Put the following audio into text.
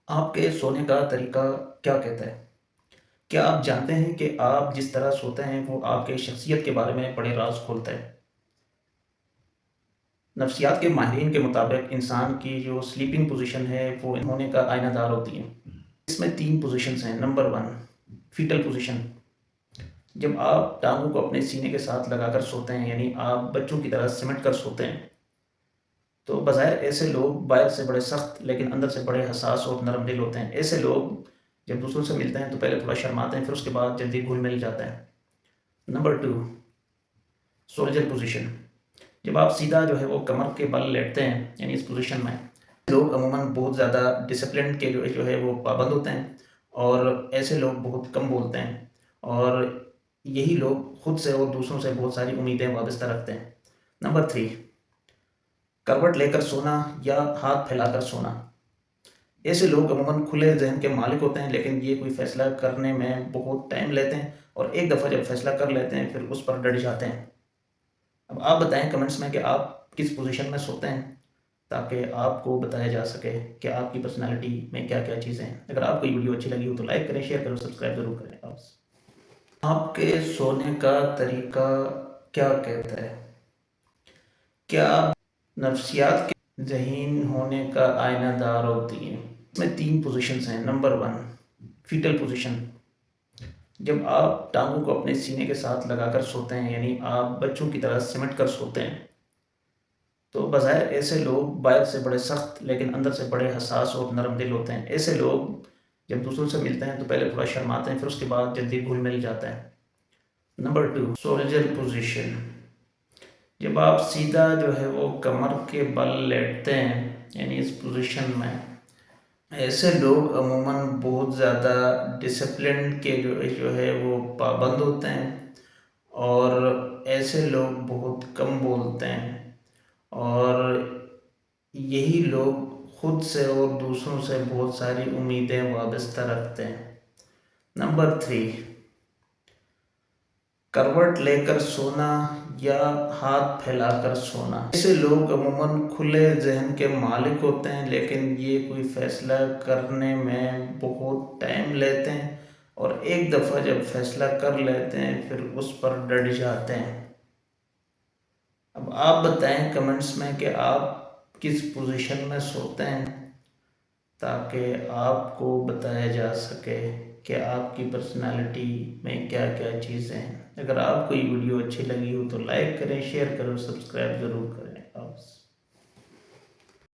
آپ کے سونے کا طریقہ کیا کہتا ہے؟ کیا آپ جانتے ہیں کہ آپ جس طرح سوتے ہیں وہ آپ کے شخصیت کے بارے میں بڑے راز کھولتا ہے؟ نفسیات کے ماہرین کے مطابق انسان کی جو سلیپنگ پوزیشن ہے وہ ہونے کا آئینہ دار ہوتی ہے۔ اس میں 3 پوزیشنز ہیں۔ نمبر 1 فیٹل پوزیشن، جب آپ ٹانگوں کو اپنے سینے کے ساتھ لگا کر سوتے ہیں، یعنی آپ بچوں کی طرح سمٹ کر سوتے ہیں، تو بظاہر ایسے لوگ باہر سے بڑے سخت لیکن اندر سے بڑے حساس اور نرم دل ہوتے ہیں۔ ایسے لوگ جب دوسروں سے ملتے ہیں تو پہلے تھوڑا شرماتے ہیں، پھر اس کے بعد جلدی گھل مل جاتے ہیں۔ نمبر 2 سولجر پوزیشن، جب آپ سیدھا جو ہے وہ کمر کے بل لیٹتے ہیں، یعنی اس پوزیشن میں لوگ عموماً بہت زیادہ ڈسپلن کے جو ہے وہ پابند ہوتے ہیں، اور ایسے لوگ بہت کم بولتے ہیں، اور یہی لوگ خود سے اور دوسروں سے بہت ساری امیدیں وابستہ رکھتے ہیں۔ نمبر 3 کروٹ لے کر سونا یا ہاتھ پھیلا کر سونا، ایسے لوگ عموماً کھلے ذہن کے مالک ہوتے ہیں، لیکن یہ کوئی فیصلہ کرنے میں بہت ٹائم لیتے ہیں، اور ایک دفعہ جب فیصلہ کر لیتے ہیں پھر اس پر ڈٹ جاتے ہیں۔ اب آپ بتائیں کمنٹس میں کہ آپ کس پوزیشن میں سوتے ہیں، تاکہ آپ کو بتایا جا سکے کہ آپ کی پرسنالٹی میں کیا کیا چیزیں ہیں۔ اگر آپ کو یہ ویڈیو اچھی لگی ہو تو لائک کریں، شیئر کریں، سبسکرائب ضرور کریں۔ آپ کے سونے کا طریقہ کیا کہتا ہے؟ کیا آپ نفسیات کے ذہین ہونے کا آئینہ دار ہوتی ہیں؟ اس میں 3 پوزیشنز ہیں۔ نمبر 1 فیٹل پوزیشن، جب آپ ٹانگوں کو اپنے سینے کے ساتھ لگا کر سوتے ہیں، یعنی آپ بچوں کی طرح سمٹ کر سوتے ہیں، تو بظاہر ایسے لوگ باہر سے بڑے سخت لیکن اندر سے بڑے حساس اور نرم دل ہوتے ہیں۔ ایسے لوگ جب دوسروں سے ملتے ہیں تو پہلے تھوڑا شرماتے ہیں، پھر اس کے بعد جلدی گھل مل جاتے ہیں۔ نمبر 2 سولجر پوزیشن، جب آپ سیدھا جو ہے وہ کمر کے بل لیٹتے ہیں، یعنی اس پوزیشن میں ایسے لوگ عموماً بہت زیادہ ڈسپلن کے جو ہے وہ پابند ہوتے ہیں، اور ایسے لوگ بہت کم بولتے ہیں، اور یہی لوگ خود سے اور دوسروں سے بہت ساری امیدیں وابستہ رکھتے ہیں۔ نمبر 3 کروٹ لے کر سونا یا ہاتھ پھیلا کر سونا، ایسے لوگ عموماً کھلے ذہن کے مالک ہوتے ہیں، لیکن یہ کوئی فیصلہ کرنے میں بہت ٹائم لیتے ہیں، اور ایک دفعہ جب فیصلہ کر لیتے ہیں پھر اس پر ڈٹ جاتے ہیں۔ اب آپ بتائیں کمنٹس میں کہ آپ کس پوزیشن میں سوتے ہیں، تاکہ آپ کو بتایا جا سکے کہ آپ کی پرسنالٹی میں کیا کیا چیزیں ہیں۔ اگر آپ کو یہ ویڈیو اچھی لگی ہو تو لائک کریں، شیئر کریں، سبسکرائب ضرور کریں۔